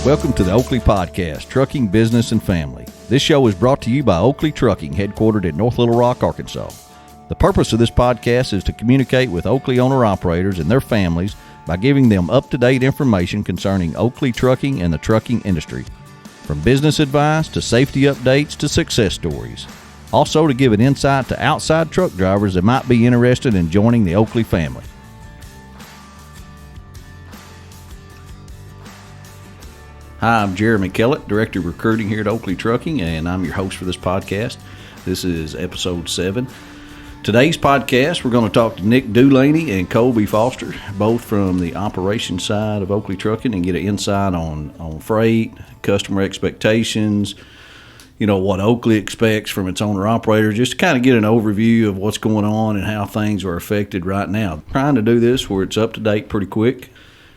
Welcome to the Oakley Podcast, Trucking, Business, and Family. This show is brought to you by Oakley Trucking, headquartered in North Little Rock, Arkansas. The purpose of this podcast is to communicate with Oakley owner-operators and their families by giving them up-to-date information concerning Oakley Trucking and the trucking industry, from business advice to safety updates to success stories. Also to give an insight to outside truck drivers that might be interested in joining the Oakley family. Hi, I'm Jeremy Kellett, Director of Recruiting here at Oakley Trucking, and I'm your host for this podcast. This is episode 7. Today's podcast, we're going to talk to Nick Dulaney and Colby Foster, both from the operations side of Oakley Trucking, and get an insight on freight, customer expectations, what Oakley expects from its owner-operators, just to kind of get an overview of what's going on and how things are affected right now. Trying to do this where it's up to date pretty quick,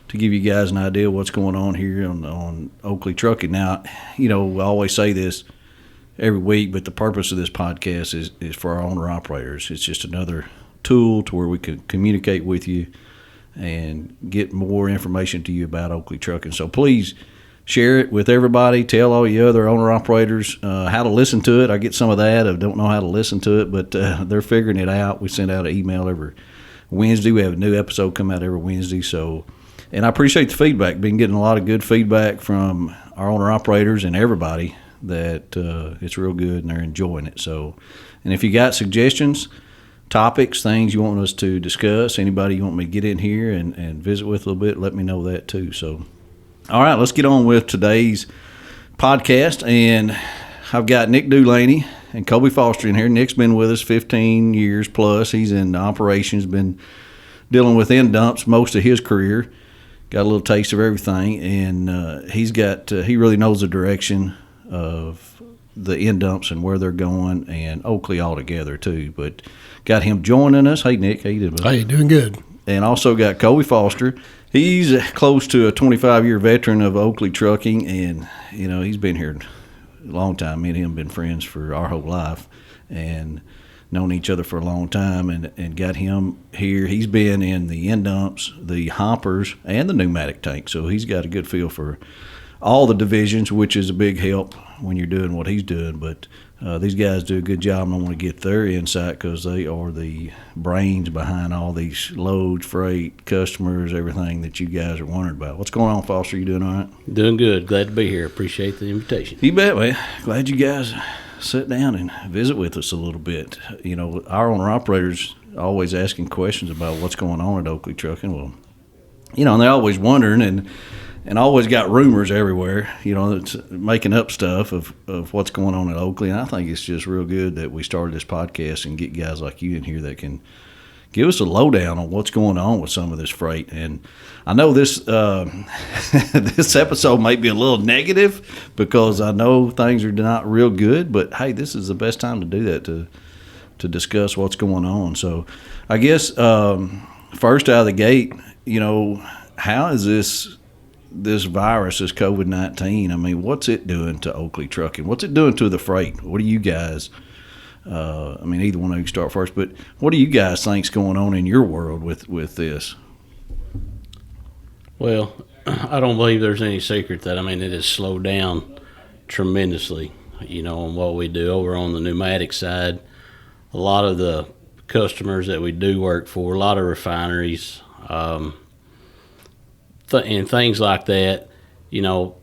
to give you guys an idea of what's going on here on Oakley Trucking. Now, I always say this every week, but the purpose of this podcast is for our owner-operators. It's just another tool to where we can communicate with you and get more information to you about Oakley Trucking. So please share it with everybody. Tell all your other owner-operators how to listen to it. I get some of that. I don't know how to listen to it, but they're figuring it out. We send out an email every Wednesday. We have a new episode come out every Wednesday, and I appreciate the feedback. Been getting a lot of good feedback from our owner-operators and everybody that it's real good and they're enjoying it. So, and if you got suggestions, topics, things you want us to discuss, anybody you want me to get in here and visit with a little bit, let me know that too. So, all right, let's get on with today's podcast. And I've got Nick Dulaney and Colby Foster in here. Nick's been with us 15 years plus. He's in operations, been dealing with end dumps most of his career. Got a little taste of everything, and he really knows the direction of the end dumps and where they're going, and Oakley altogether too. But got him joining us. Hey, Nick, how you doing, buddy? Hey, doing good. And also got Colby Foster. He's close to a 25-year veteran of Oakley Trucking, and he's been here a long time. Me and him have been friends for our whole life, and known each other for a long time, and got him here. He's been in the end dumps, the hoppers, and the pneumatic tank, so he's got a good feel for all the divisions, which is a big help when you're doing what he's doing. But these guys do a good job, and I want to get their insight because they are the brains behind all these loads, freight, customers, everything that you guys are wondering about. What's going on, Foster? You doing all right? Doing good. Glad to be here. Appreciate the invitation. You bet, man. Glad you guys sit down and visit with us a little bit. Our owner-operators always asking questions about what's going on at Oakley Trucking. Well, and they're always wondering and always got rumors everywhere, that's making up stuff of what's going on at Oakley. And I think it's just real good that we started this podcast and get guys like you in here that can give us a lowdown on what's going on with some of this freight. And I know this this episode might be a little negative because I know things are not real good, but hey, this is the best time to do that, to discuss what's going on. So I guess first out of the gate, how is this virus, this COVID-19, I mean, what's it doing to Oakley Trucking? What's it doing to the freight? What do you guys either one of you can start first, but what do you guys think's going on in your world with this? Well, I don't believe there's any secret that, it has slowed down tremendously, on what we do over on the pneumatic side. A lot of the customers that we do work for, a lot of refineries, and things like that, you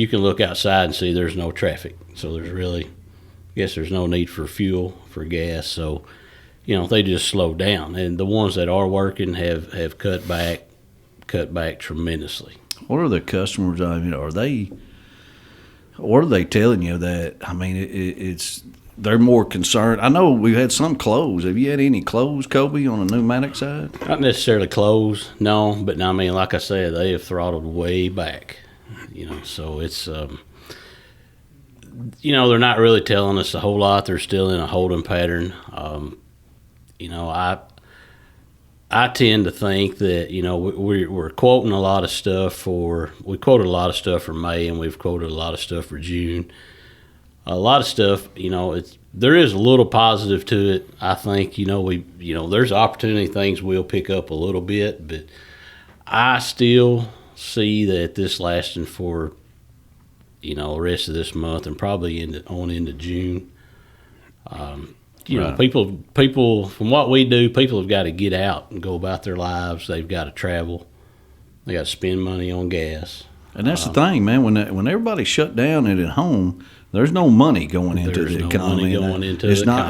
can look outside and see there's no traffic. So there's no need for fuel, for gas. So, they just slow down. And the ones that are working have cut back tremendously. What are the customers, what are they telling you that, they're more concerned? I know we've had some close. Have you had any close, Colby, on the pneumatic side? Not necessarily close, no. But like I said, they have throttled way back. So it's, they're not really telling us a whole lot. They're still in a holding pattern. I tend to think that, we're quoting a lot of stuff we quoted a lot of stuff for May, and we've quoted a lot of stuff for June. A lot of stuff, there is a little positive to it. I think, there's opportunity, things will pick up a little bit, but I still see that this lasting for the rest of this month and probably on into June. Right. People from what we do, people have got to get out and go about their lives. They've got to travel. They got to spend money on gas. And that's the thing, man. When everybody's shut down and at home, there's no money going into the economy.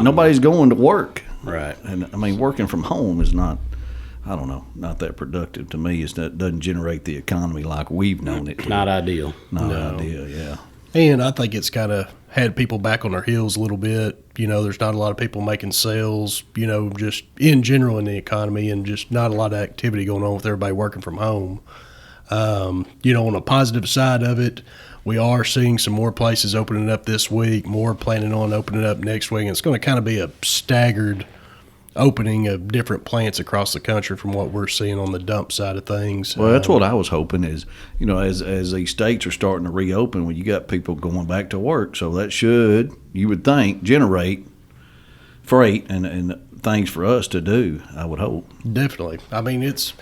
Nobody's going to work. Right. And I mean, working from home is not, I don't know, not that productive to me. That doesn't generate the economy like we've known it. Not ideal. Not ideal, yeah. And I think it's kind of had people back on their heels a little bit. There's not a lot of people making sales, just in general in the economy, and just not a lot of activity going on with everybody working from home. On a positive side of it, we are seeing some more places opening up this week, more planning on opening up next week. And it's going to kind of be a staggered opening of different plants across the country from what we're seeing on the dump side of things. Well, that's what I was hoping is, as these states are starting to reopen, when you got people going back to work, so that should, you would think, generate freight and things for us to do, I would hope. Definitely. I mean, it's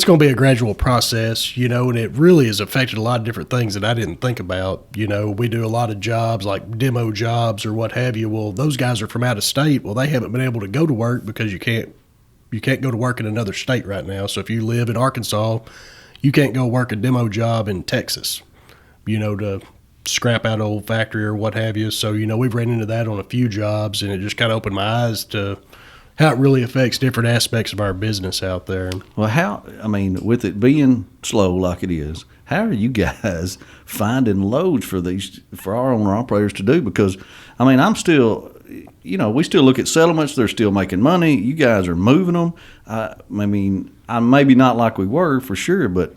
going to be a gradual process, and it really has affected a lot of different things that I didn't think about. We do a lot of jobs like demo jobs or what have you. Well, those guys are from out of state. Well, they haven't been able to go to work because you can't go to work in another state right now. So if you live in Arkansas, you can't go work a demo job in Texas, to scrap out an old factory or what have you. So, we've ran into that on a few jobs, and it just kind of opened my eyes to how it really affects different aspects of our business out there. Well, with it being slow like it is, how are you guys finding loads for our owner operators to do? Because, I'm still, we still look at settlements. They're still making money. You guys are moving them. I'm maybe not like we were for sure, but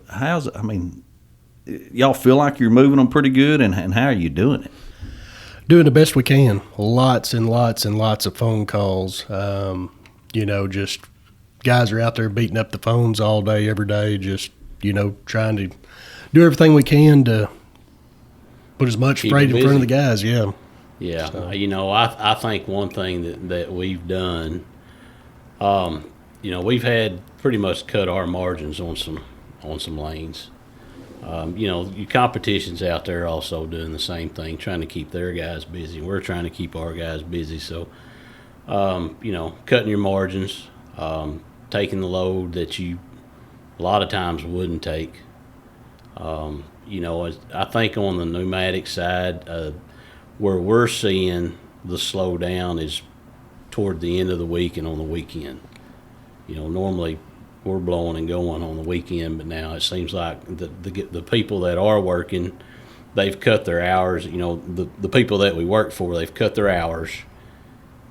y'all feel like you're moving them pretty good, and how are you doing it? Doing the best we can. Lots and lots and lots of phone calls. Just guys are out there beating up the phones all day, every day, just, trying to do everything we can to put as much freight in front of the guys. Yeah. Yeah. So. I think one thing that we've done, we've had pretty much cut our margins on some lanes. Your competition's out there also doing the same thing, trying to keep their guys busy. We're trying to keep our guys busy. So, cutting your margins, taking the load that you a lot of times wouldn't take. I think on the pneumatic side, where we're seeing the slowdown is toward the end of the week and on the weekend. Normally we're blowing and going on the weekend, but now it seems like the people that are working, they've cut their hours. The people that we work for, they've cut their hours.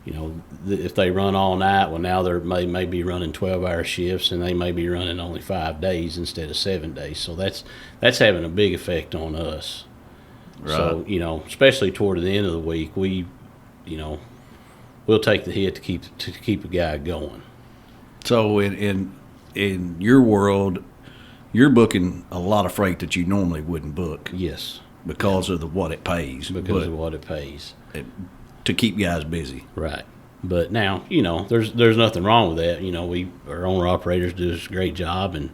If they run all night, well, now they may be running 12-hour shifts, and they may be running only 5 days instead of 7 days. So that's having a big effect on us. Right. So especially toward the end of the week, we'll take the hit to keep a guy going. So in your world, you're booking a lot of freight that you normally wouldn't book. Yes. Because of what it pays. Because of what it pays. To keep guys busy. Right. But now, there's nothing wrong with that. Our owner operators do a great job, and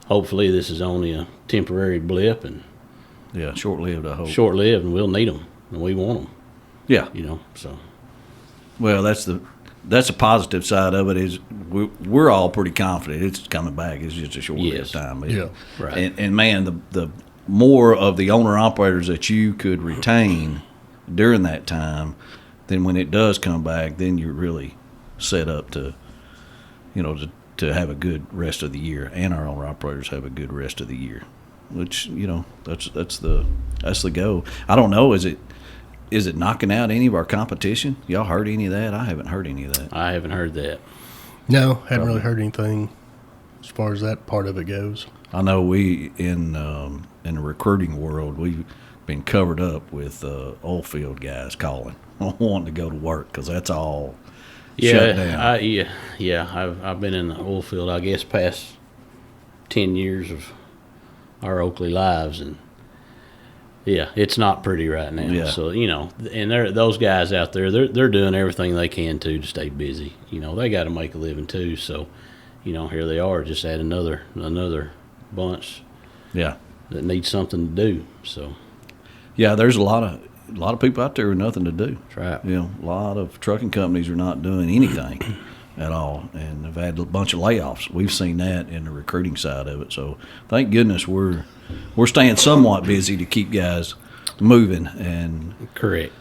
hopefully this is only a temporary blip. And yeah, short-lived, I hope. Short-lived, and we'll need them, and we want them. Yeah. So. Well, that's a positive side of it is we're all pretty confident it's coming back. It's just a short time. Yeah, right. And man, the more of the owner operators that you could retain during that time, then when it does come back, then you're really set up to have a good rest of the year, and our owner operators have a good rest of the year, which that's the goal. I don't know, is it knocking out any of our competition? Y'all heard any of that? I haven't heard any of that. I haven't heard that. No, haven't really heard anything as far as that part of it goes. I know we in the recruiting world, we've been covered up with oil field guys calling, wanting to go to work because that's all shut down. I've been in the oil field, I guess, past 10 years of our Oakley lives, and yeah, it's not pretty right now. Yeah. So, and those guys out there, they're doing everything they can to stay busy. They got to make a living too. So, here they are, just add another bunch. Yeah. That needs something to do. So. Yeah, there's a lot of people out there with nothing to do. That's right. You know, a lot of trucking companies are not doing anything at all, and they've had a bunch of layoffs. We've seen that in the recruiting side of it. So thank goodness we're staying somewhat busy to keep guys moving. And Correct.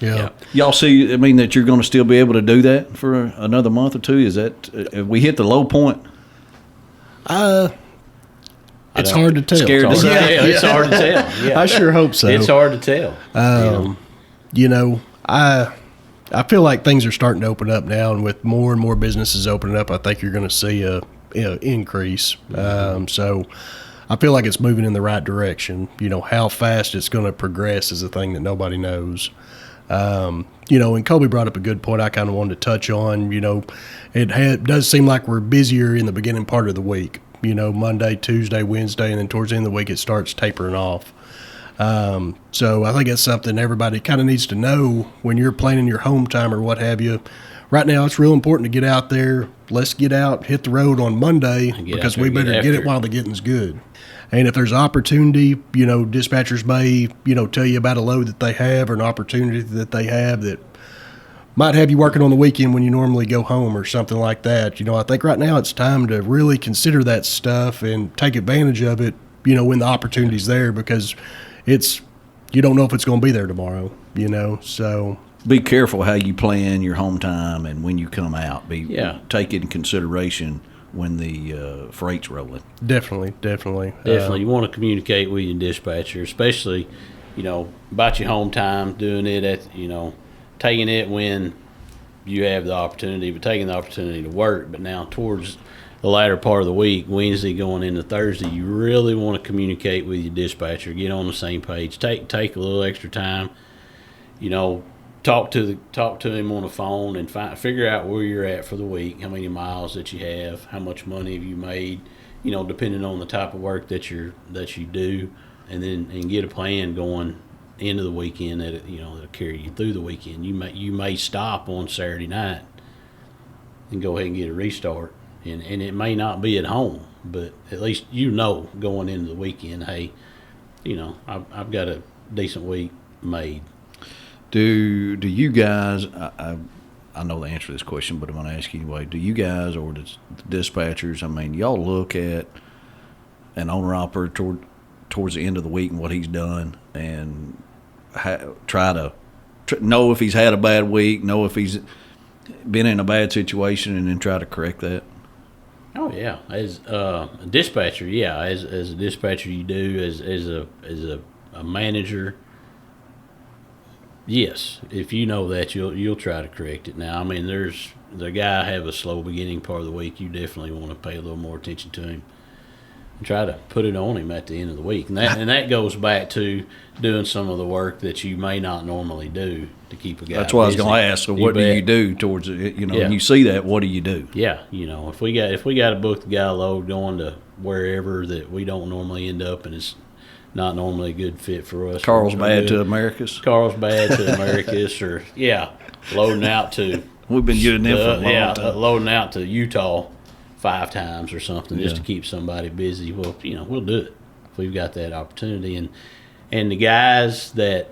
Yeah. y'all see, I mean, that you're going to still be able to do that for another month or two? Is that have we hit the low point? It's hard to tell. Scared to say. Yeah, it's hard to tell. Yeah. I sure hope so. It's hard to tell. You know, I feel like things are starting to open up now, and with more and more businesses opening up, I think you're going to see a increase. So I feel like it's moving in the right direction. You know, how fast it's going to progress is a thing that nobody knows. You know, and Colby brought up a good point I kind of wanted to touch on. You know, it does seem like we're busier in the beginning part of the week. You know, Monday, Tuesday, Wednesday, and then towards the end of the week it starts tapering off. So I think it's something everybody kind of needs to know when you're planning your home time or what have you. Right now, it's real important to get out there. Let's get out, hit the road on Monday because we better get it while the getting's good. And if there's opportunity, you know, dispatchers may, you know, tell you about a load that they have or an opportunity that they have that might have you working on the weekend when you normally go home or something like that. You know, I think right now it's time to really consider that stuff and take advantage of it, you know, when the opportunity's there, because you don't know if it's going to be there tomorrow, you know, so. Be careful how you plan your home time and when you come out. Take it in consideration when the freight's rolling. Definitely. You want to communicate with your dispatcher, especially, you know, about your home time, doing it at, you know, taking it when you have the opportunity, but taking the opportunity to work. But now towards the latter part of the week, Wednesday going into Thursday, you really want to communicate with your dispatcher, get on the same page, take a little extra time, you know, talk to him on the phone and figure out where you're at for the week, how many miles that you have, how much money have you made, you know, depending on the type of work that you do, and get a plan going into the weekend that'll carry you through the weekend. You may stop on Saturday night and go ahead and get a restart, and it may not be at home, but at least you know going into the weekend, hey, you know, I've got a decent week made. Do you guys? I know the answer to this question, but I'm going to ask you anyway. Do you guys or the dispatchers? I mean, y'all look at an owner operator towards the end of the week and what he's done, and try to know if he's had a bad week, know if he's been in a bad situation, and then try to correct that? Oh yeah, as a dispatcher, as a dispatcher, you do as a manager. Yes, if you know that, you'll try to correct it. Now, I mean, there's the guy have a slow beginning part of the week. You definitely want to pay a little more attention to him and try to put it on him at the end of the week. And that goes back to doing some of the work that you may not normally do to keep a guy. That's what I was going to ask. So, what do you do towards it? You know, when you see that, what do you do? Yeah, you know, if we got to book the guy load going to wherever that we don't normally end up, and it's not normally a good fit for us. Carlsbad to Americus, or loading out to. We've been getting them for a long time. Loading out to Utah 5 times or something just to keep somebody busy. Well, you know, we'll do it if we've got that opportunity. And the guys that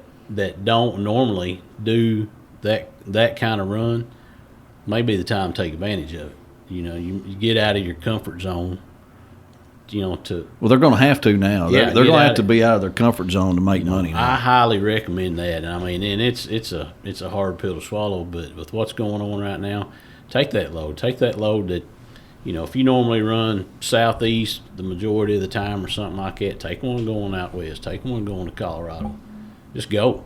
don't normally do that kind of run, may be the time to take advantage of it. You know, you get out of your comfort zone. You know, well, they're going to have to now. They're going to have to be out of their comfort zone to make money now. I highly recommend that. I mean, and it's a hard pill to swallow, but with what's going on right now, take that load. Take that load that, you know, if you normally run southeast the majority of the time or something like that, take one going out west. Take one going to Colorado. Just go.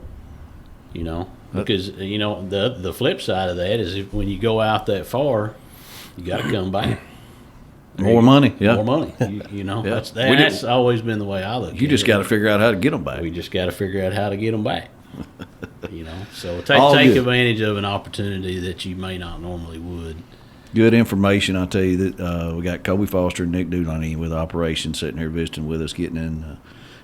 You know, because you know the flip side of that is when you go out that far, you got to come back. More money, More money. You know, that's always been the way I look at it. You just got to figure out how to get them back. We just got to figure out how to get them back. You know, so take advantage of an opportunity that you may not normally would. Good information. I'll tell you that we got Colby Foster and Nick Dulaney with operations sitting here visiting with us, getting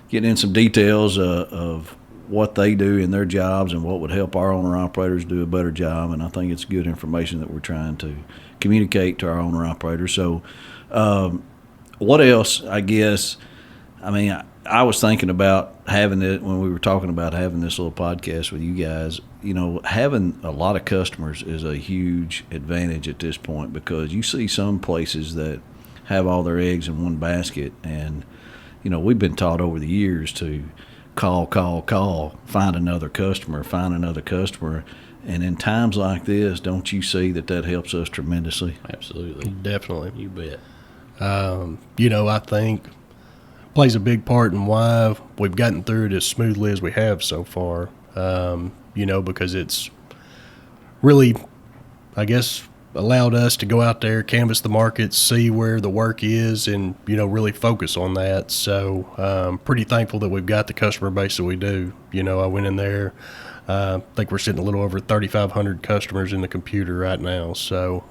in some details of what they do in their jobs and what would help our owner-operators do a better job. And I think it's good information that we're trying to communicate to our owner-operators. So what else, I guess, I mean, I was thinking about having it when we were talking about having this little podcast with you guys. You know, having a lot of customers is a huge advantage at this point, because you see some places that have all their eggs in one basket, and you know, we've been taught over the years to call, find another customer, and in times like this, don't you see that helps us tremendously? Absolutely. Definitely. You bet. You know, I think plays a big part in why we've gotten through it as smoothly as we have so far. You know, because it's really, I guess, allowed us to go out there, canvass the market, see where the work is, and, you know, really focus on that. So pretty thankful that we've got the customer base that we do. You know, I went in there, I think we're sitting a little over 3,500 customers in the computer right now. So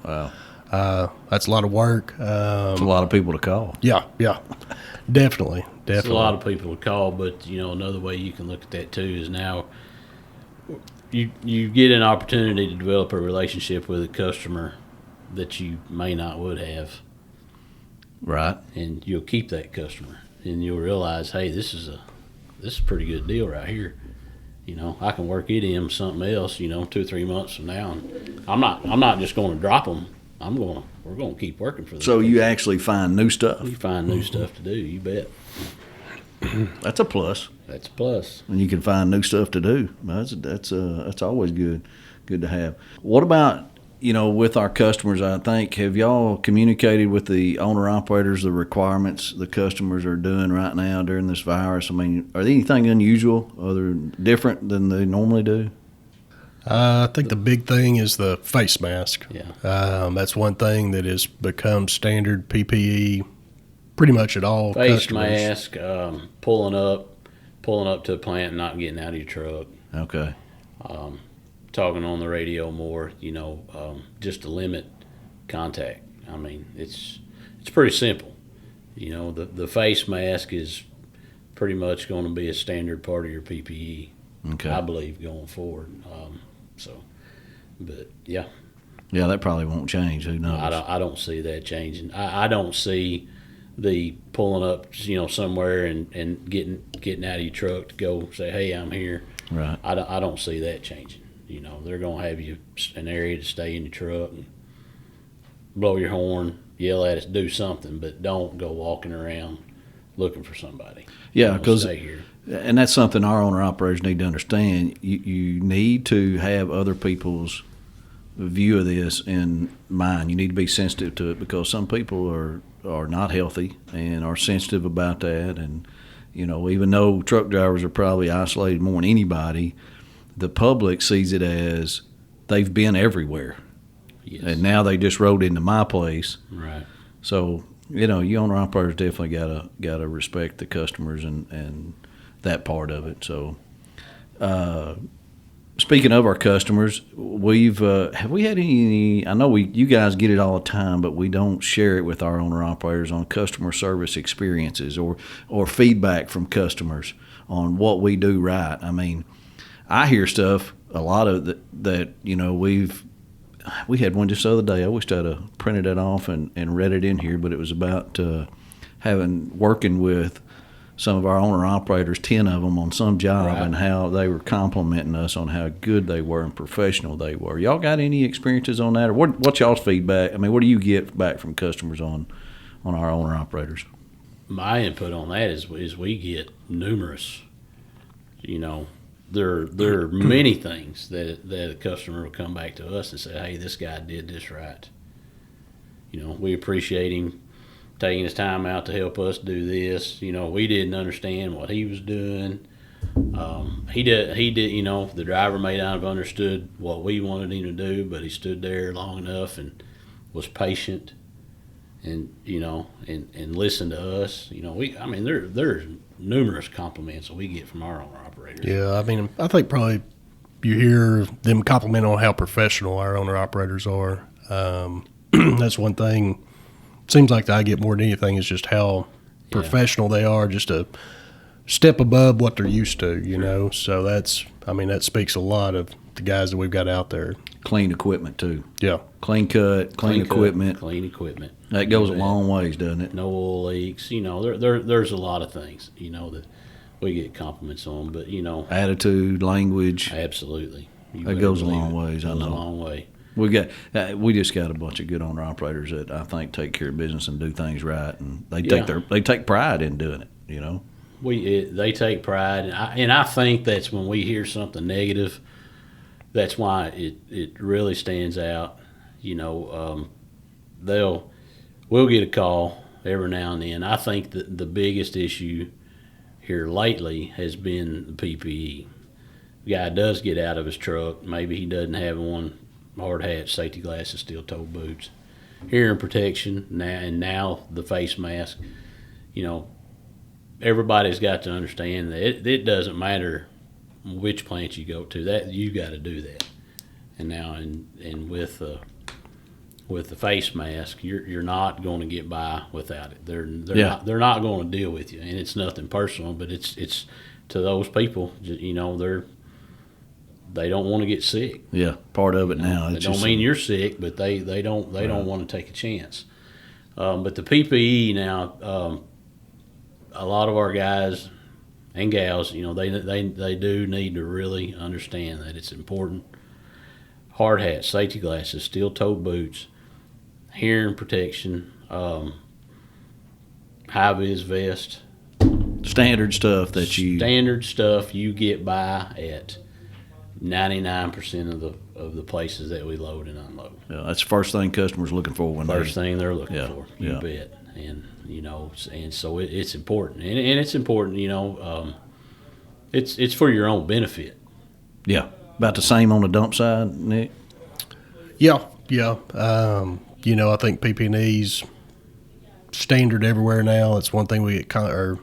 Wow. That's a lot of work. It's a lot of people to call. Yeah, definitely. It's a lot of people to call, but, you know, another way you can look at that too is now you get an opportunity to develop a relationship with a customer that you may not would have. Right. And you'll keep that customer, and you'll realize, hey, this is a pretty good deal right here. You know, I can work it in something else, you know, 2 or 3 months from now, and I'm not just going to drop them. We're going to keep working for them. So you actually find new stuff. You find new stuff to do, you bet. That's a plus. That's a plus. When you can find new stuff to do, that's always good to have. What about, you know, with our customers? I think, have y'all communicated with the owner operators the requirements the customers are doing right now during this virus? I mean, are there anything unusual or different than they normally do? I think the big thing is the face mask. Yeah. That's one thing that has become standard PPE pretty much at all Face customers. mask, pulling up to a plant and not getting out of your truck. Okay. Talking on the radio more, you know, just to limit contact. I mean, it's pretty simple. You know, the face mask is pretty much going to be a standard part of your PPE. Okay. I believe going forward. But yeah. Yeah, that probably won't change. Who knows? I don't see that changing. I don't see the pulling up, you know, somewhere and getting out of your truck to go say, hey, I'm here. Right. I don't see that changing. You know, they're going to have you an area to stay in your truck and blow your horn, yell at us, do something, but don't go walking around looking for somebody. Yeah, because stay here. And that's something our owner operators need to understand. You need to have other people's view of this in mind. You need to be sensitive to it, because some people are not healthy and are sensitive about that. And, you know, even though truck drivers are probably isolated more than anybody, the public sees it as they've been everywhere. Yes. And now they just rode into my place. Right. So, you know, you owner operators definitely gotta respect the customers and that part of it. So, speaking of our customers, have we had any? I know you guys get it all the time, but we don't share it with our owner operators on customer service experiences or feedback from customers on what we do right. I mean, I hear stuff a lot of that you know, we had one just the other day. I wished I'd have printed it off and read it in here, but it was about working with some of our owner operators, 10 of them on some job, Right. and how they were complimenting us on how good they were and professional they were. Y'all got any experiences on that, or what's y'all's feedback? I mean, what do you get back from customers on our owner operators? My input on that is we get numerous. You know, there are many things that a customer will come back to us and say, hey, this guy did this right. You know, we appreciate him taking his time out to help us do this. You know, we didn't understand what he was doing. He did, you know, the driver may not have understood what we wanted him to do, but he stood there long enough and was patient and, you know, and listened to us. You know, there's numerous compliments that we get from our owner operators. Yeah, I mean, I think probably you hear them compliment on how professional our owner operators are. That's one thing. Seems like that I get more than anything is just how professional they are, just a step above what they're used to, you know. So that speaks a lot of the guys that we've got out there. Clean equipment too. Yeah. Clean cut, clean equipment. Clean equipment. That goes a long ways, doesn't it? No oil leaks. There's a lot of things, that we get compliments on, but, Attitude, language. Absolutely. That goes a long ways, I know. Goes a long way. We just got a bunch of good owner operators that I think take care of business and do things right, and they take pride in doing it. They take pride, and I think that's when we hear something negative. That's why it really stands out. We'll get a call every now and then. I think that the biggest issue here lately has been the PPE. The guy does get out of his truck. Maybe he doesn't have on hard hat, safety glasses, steel-toed boots, hearing protection, now the face mask. Everybody's got to understand that it doesn't matter which plant you go to. That you got to do that. And now, and with the face mask, you're not going to get by without it. They're not going to deal with you, and it's nothing personal, but it's to those people. They don't want to get sick. Yeah, part of it now. It don't mean you're sick, but they don't want to take a chance. But the PPE now, a lot of our guys and gals, they do need to really understand that it's important. Hard hat, safety glasses, steel-toed boots, hearing protection, high-vis vest. Standard stuff you get by at 99% of the places that we load and unload. Yeah, that's the first thing customers looking for when first thing they're looking for. You bet. And and so it's important, and it's important. It's for your own benefit. Yeah, about the same on the dump side, Nick. Yeah. I think PPE's standard everywhere now. It's one thing we get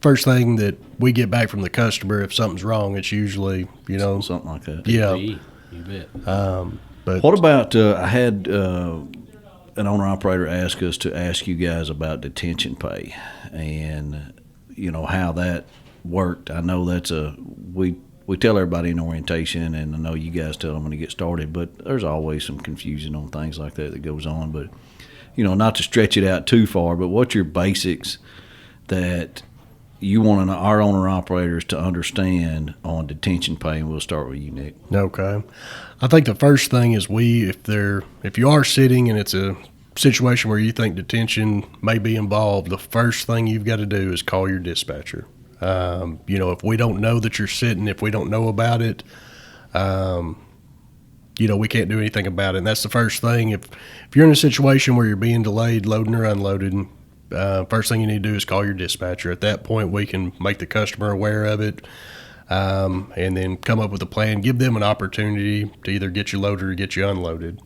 first thing that we get back from the customer if something's wrong. It's usually something like that. Yeah, you bet. But what about I had an owner operator ask us to ask you guys about detention pay and how that worked. I know that's we tell everybody in orientation, and I know you guys tell them when you get started, but there's always some confusion on things like that goes on. But not to stretch it out too far, but what's your basics that you want our owner operators to understand on detention pay? And we'll start with you, Nick. Okay. I think the first thing is if you are sitting and it's a situation where you think detention may be involved, the first thing you've got to do is call your dispatcher. If we don't know that you're sitting, if we don't know about it, we can't do anything about it. And that's the first thing. If you're in a situation where you're being delayed, loading or unloading, first thing you need to do is call your dispatcher. At that point, we can make the customer aware of it, and then come up with a plan, give them an opportunity to either get you loaded or get you unloaded.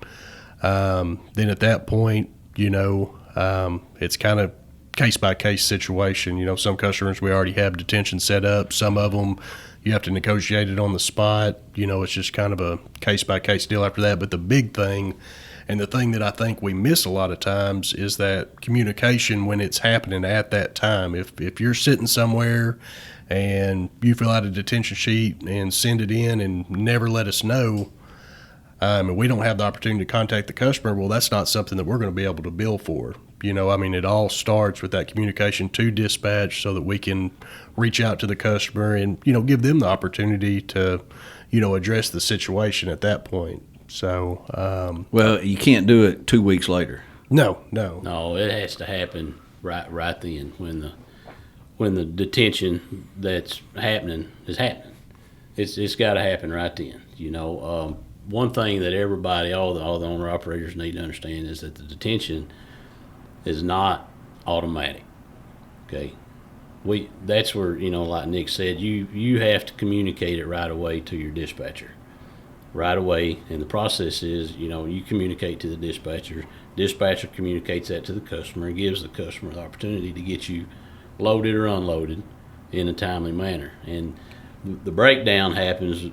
Then at that point, it's kind of case-by-case situation. Some customers, we already have detention set up. Some of them, you have to negotiate it on the spot. It's just kind of a case-by-case deal after that. But the big thing, and the thing that I think we miss a lot of times, is that communication when it's happening at that time. If you're sitting somewhere and you fill out a detention sheet and send it in and never let us know, and we don't have the opportunity to contact the customer, well, that's not something that we're going to be able to bill for. It all starts with that communication to dispatch so that we can reach out to the customer and, give them the opportunity to, address the situation at that point. So, well, you can't do it 2 weeks later. No, it has to happen right then when the detention that's happening is happening. It's got to happen right then. One thing that everybody, all the owner operators need to understand is that the detention is not automatic. Okay, that's where like Nick said, you have to communicate it right away to your dispatcher. Right away, and the process is, you communicate to the dispatcher communicates that to the customer and gives the customer the opportunity to get you loaded or unloaded in a timely manner. And the breakdown happens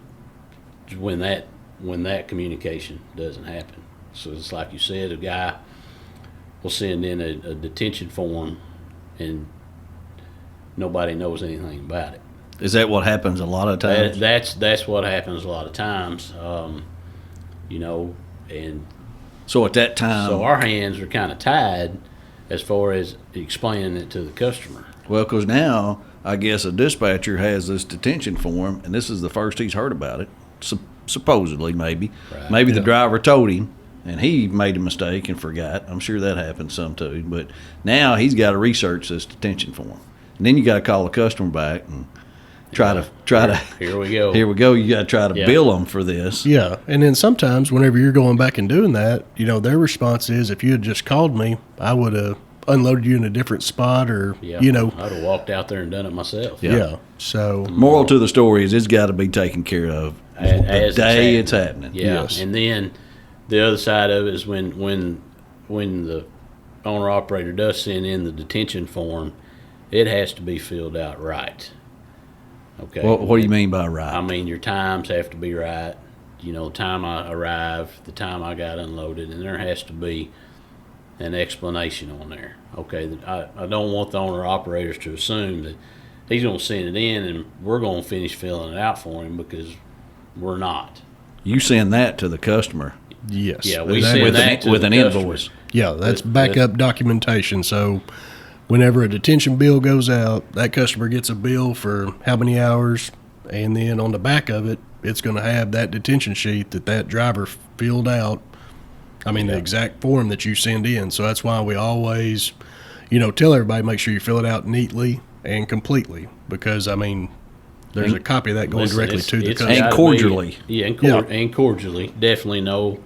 when that communication doesn't happen. So it's like you said, a guy will send in a detention form and nobody knows anything about it. Is that what happens a lot of times? That's what happens a lot of times. And So at that time, so our hands are kind of tied as far as explaining it to the customer. well, because now I guess a dispatcher has this detention form, and this is the first he's heard about it. Supposedly, maybe, Right. maybe the driver told him, and he made a mistake and forgot. I'm sure that happens some too. But now he's got to research this detention form, and then you got to call the customer back and try to. Here we go. Here we go. You got to try to Yeah. bill them for this. Yeah, and then sometimes whenever you're going back and doing that, their response is, if you had just called me, I would have unloaded you in a different spot, or Yeah, I'd have walked out there and done it myself. yeah. So Moral to the story is it's got to be taken care of the As day it's happening. Yeah, Yes. and then the other side of it is when the owner operator does send in the detention form, it has to be filled out right. Okay. What do you mean by right? I mean, your times have to be right. The time I arrived, the time I got unloaded, and there has to be an explanation on there. Okay, I don't want the owner operators to assume that he's going to send it in and we're going to finish filling it out for him, because we're not. You send that to the customer yes, Yeah, we That- send with that to with the an customer. invoice. Yeah, that's With- backup documentation. So whenever a detention bill goes out, that customer gets a bill for how many hours, and then on the back of it, it's going to have that detention sheet that driver filled out. I mean, the exact form that you send in. So that's why we always, tell everybody, make sure you fill it out neatly and completely, because, I mean, there's a copy of that going Listen, directly to the it's customer. And gotta cordially. Be, yeah, Yeah. and cordially. Definitely no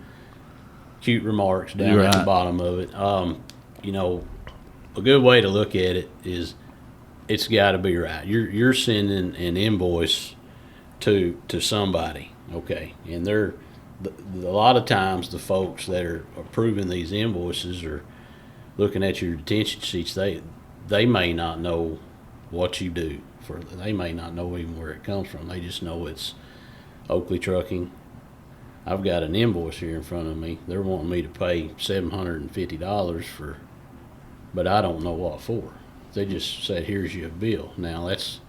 cute remarks down at the Right. bottom of it. A good way to look at it is it's got to be right. You're sending an invoice to somebody, okay, and a lot of times the folks that are approving these invoices are looking at your detention sheets. They may not know what you do. They may not know even where it comes from. They just know it's Oakley Trucking. I've got an invoice here in front of me. They're wanting me to pay $750 for, but I don't know what for. They just said, here's your bill. Now that's,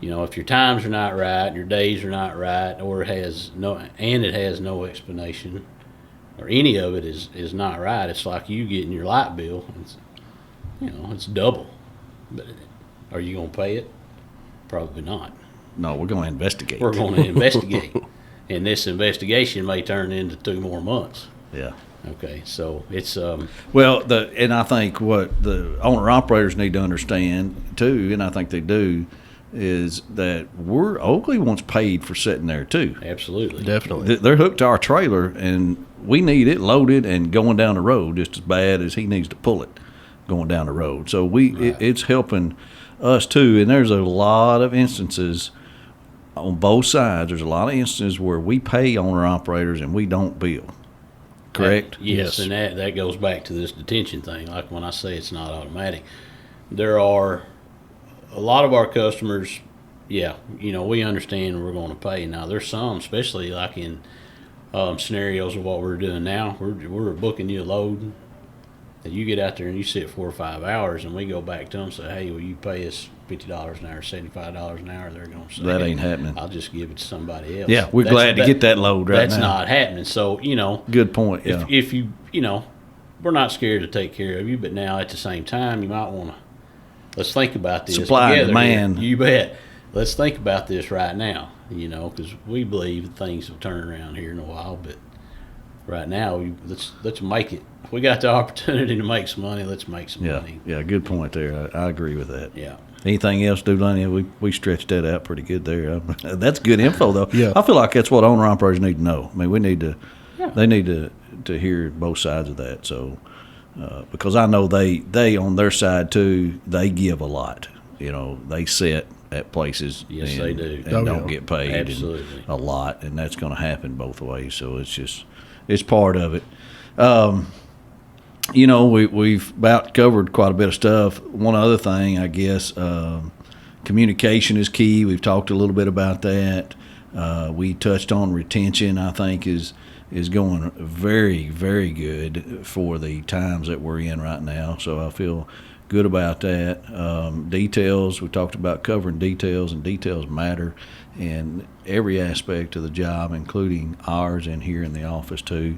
if your times are not right, your days are not right, or it has no explanation, or any of it is not right, it's like you getting your light bill. It's double. But are you going to pay it? Probably not. No, we're going to investigate. We're going to investigate. And this investigation may turn into 2 more months. Yeah. Okay, so it's Well, and I think what the owner operators need to understand too, and I think they do, is that Oakley wants paid for sitting there too. absolutely. Definitely. They're hooked to our trailer, and we need it loaded and going down the road just as bad as he needs to pull it going down the road. So it's helping us too. And there's a lot of instances on both sides. There's a lot of instances where we pay owner operators and we don't bill. Correct? Yes, Yes. and that goes back to this detention thing. Like when I say it's not automatic, there are a lot of our customers, we understand we're going to pay. Now, there's some, especially like in scenarios of what we're doing now, we're booking you a load, and you get out there and you sit 4 or 5 hours, and we go back to them and say, hey, will you pay us $50 an hour, $75 an hour? They're going to say, That "Hey, ain't happening." I'll just give it to somebody else. Yeah, we're glad to get that load right that's now. not happening. So, Good point. Yeah. if you, we're not scared to take care of you, but now at the same time, you might want to, let's think about this Supply and together here. demand. You bet. Let's think about this right now, because we believe things will turn around here in a while, but right now, let's make it. If we got the opportunity to make some money, let's make some money. Yeah, good point there. I agree with that. Yeah. Anything else, Dulaney? We stretched that out pretty good there. That's good info, though. Yeah. I feel like that's what owner operators need to know. I mean, we need to. Yeah. They need to hear both sides of that. So, because I know they on their side too, they give a lot. They sit at places. Yes, they do. And don't get paid. Absolutely. A lot, and that's going to happen both ways. So it's part of it. We've about covered quite a bit of stuff. One other thing, I guess, communication is key. We've talked a little bit about that. We touched on retention, I think, is going very, very good for the times that we're in right now. So I feel good about that. Details, we talked about covering details, and details matter in every aspect of the job, including ours and here in the office too.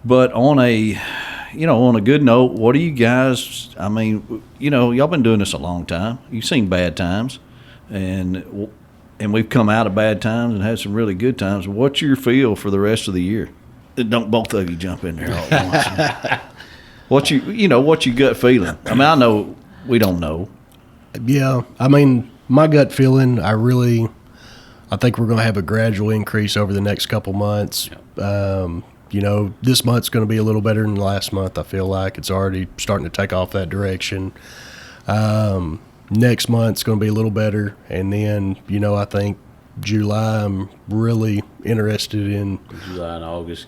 But on a good note, what do you guys, I mean, y'all been doing this a long time. You've seen bad times, and we've come out of bad times and had some really good times. What's your feel for the rest of the year? Don't both of you jump in there all at once. What's your gut feeling? I mean, I know we don't know. Yeah, I mean, my gut feeling, I think we're going to have a gradual increase over the next couple months. This month's going to be a little better than last month. I feel like it's already starting to take off that direction. Next month's going to be a little better, and then I think July, I'm really interested in July and August.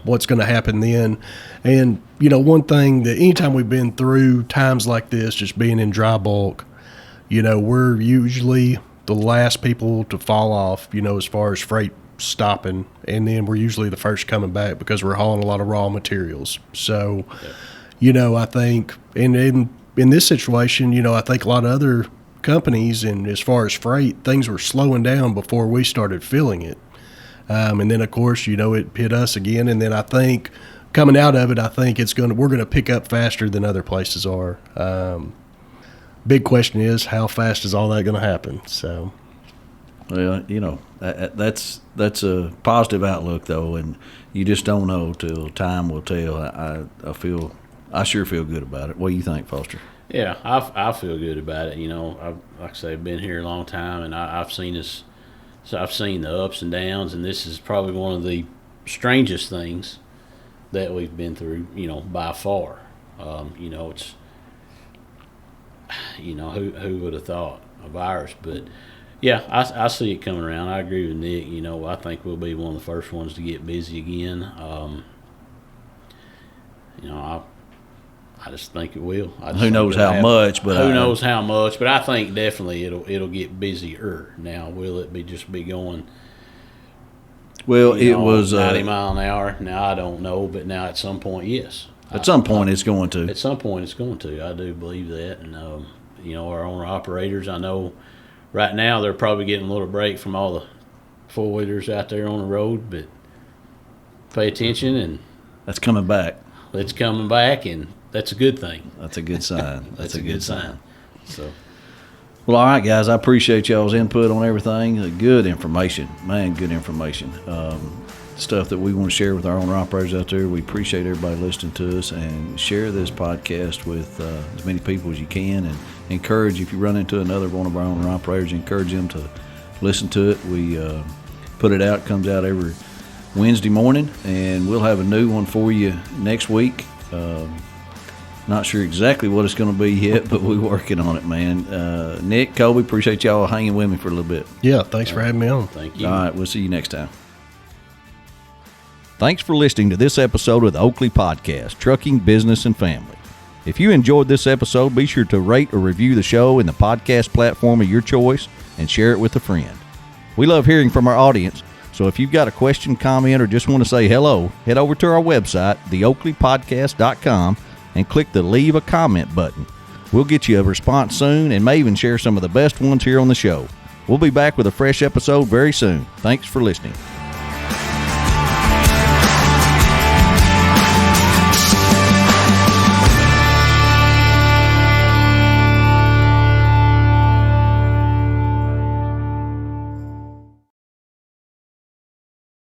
What's going to happen then. And one thing that anytime we've been through times like this, just being in dry bulk, we're usually the last people to fall off, as far as freight stopping, and then we're usually the first coming back because we're hauling a lot of raw materials. So, I think, and in this situation, I think a lot of other companies, and as far as freight, things were slowing down before we started feeling it. And then, of course, it hit us again. And then I think coming out of it, I think we're going to pick up faster than other places are. Big question is, how fast is all that going to happen? So, well, that's a positive outlook though, and you just don't know till time will tell. I sure feel good about it. What do you think, Foster? Yeah, I feel good about it. Like I say, I've been here a long time, and I've seen this. So I've seen the ups and downs, and this is probably one of the strangest things that we've been through. By far. It's who would have thought a virus, but yeah, I see it coming around. I agree with Nick. I think we'll be one of the first ones to get busy again. I just think it will. Who knows how much? But who knows how much? But I think definitely it'll get busier. Now, will it just be going? Well, it was 90 mile an hour. Now I don't know, but now at some point, yes. At some point, it's going to. At some point, it's going to. I do believe that, and our owner operators. I know right now they're probably getting a little break from all the 4-wheelers out there on the road, but pay attention, and that's coming back. It's coming back, and that's a good thing. That's a good sign. That's a good sign. So, well, all right, guys. I appreciate y'all's input on everything. Good information, man. Good information. Stuff that we want to share with our owner operators out there. We appreciate everybody listening to us, and share this podcast with as many people as you can, and encourage, if you run into another one of our owner operators, encourage them to listen to it. We put it out. It comes out every Wednesday morning, and we'll have a new one for you next week. Not sure exactly what it's going to be yet, but we're working on it, man. Nick, Colby, appreciate y'all hanging with me for a little bit. Yeah, thanks for having me on. Thank you. All right, we'll see you next time. Thanks for listening to this episode of the Oakley Podcast, Trucking, Business, and Family. If you enjoyed this episode, be sure to rate or review the show in the podcast platform of your choice and share it with a friend. We love hearing from our audience, so if you've got a question, comment, or just want to say hello, head over to our website, theoakleypodcast.com, and click the Leave a Comment button. We'll get you a response soon and may even share some of the best ones here on the show. We'll be back with a fresh episode very soon. Thanks for listening.